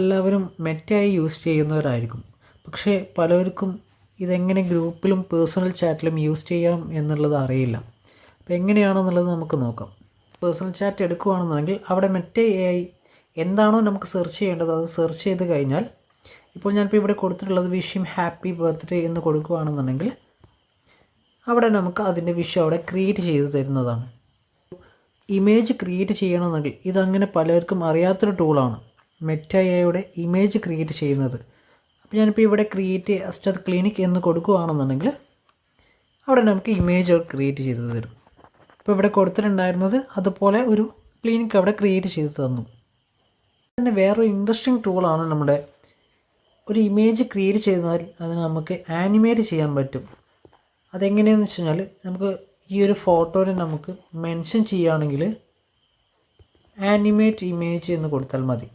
എല്ലാവരും മെറ്റയായി യൂസ് ചെയ്യുന്നവരായിരിക്കും. പക്ഷേ പലർക്കും ഇതെങ്ങനെ ഗ്രൂപ്പിലും പേഴ്സണൽ ചാറ്റിലും യൂസ് ചെയ്യാം എന്നുള്ളത് അറിയില്ല. അപ്പോൾ എങ്ങനെയാണെന്നുള്ളത് നമുക്ക് നോക്കാം. പേഴ്സണൽ ചാറ്റ് എടുക്കുകയാണെന്നുണ്ടെങ്കിൽ അവിടെ മെറ്റ AI എന്താണോ നമുക്ക് സെർച്ച് ചെയ്യേണ്ടത് അത് സെർച്ച് ചെയ്ത് കഴിഞ്ഞാൽ, ഇപ്പോൾ ഞാനിപ്പോൾ ഇവിടെ കൊടുത്തിട്ടുള്ളത് വിഷ് ഹിം ഹാപ്പി ബർത്ത്ഡേ എന്ന് കൊടുക്കുകയാണെന്നുണ്ടെങ്കിൽ അവിടെ നമുക്ക് അതിൻ്റെ വിഷ് അവിടെ ക്രിയേറ്റ് ചെയ്ത് തരുന്നതാണ്. ഇമേജ് ക്രിയേറ്റ് ചെയ്യണമെന്നെങ്കിൽ ഇതങ്ങനെ പലർക്കും അറിയാത്തൊരു ടൂളാണ് മെറ്റ AIയുടെ ഇമേജ് ക്രിയേറ്റ് ചെയ്യുന്നത്. അപ്പോൾ ഞാനിപ്പോൾ ഇവിടെ ക്രിയേറ്റ് അസ്റ്റർ ക്ലിനിക് എന്ന് കൊടുക്കുകയാണെന്നുണ്ടെങ്കിൽ അവിടെ നമുക്ക് ഇമേജ് ക്രിയേറ്റ് ചെയ്ത് തരും. ഇപ്പോൾ ഇവിടെ കൊടുത്തിട്ടുണ്ടായിരുന്നത് അതുപോലെ ഒരു ക്ലിനിക് അവിടെ ക്രിയേറ്റ് ചെയ്ത് തന്നു. പിന്നെ വേറൊരു ഇൻട്രസ്റ്റിംഗ് ടൂളാണ് നമ്മുടെ ഒരു ഇമേജ് ക്രിയേറ്റ് ചെയ്താൽ അത് നമുക്ക് ആനിമേറ്റ് ചെയ്യാൻ പറ്റും. അതെങ്ങനെയാണെന്ന് വെച്ച് കഴിഞ്ഞാൽ, നമുക്ക് ഈ ഒരു ഫോട്ടോനെ നമുക്ക് മെൻഷൻ ചെയ്യുകയാണെങ്കിൽ ആനിമേറ്റ് ഇമേജ് എന്ന് കൊടുത്താൽ മതി.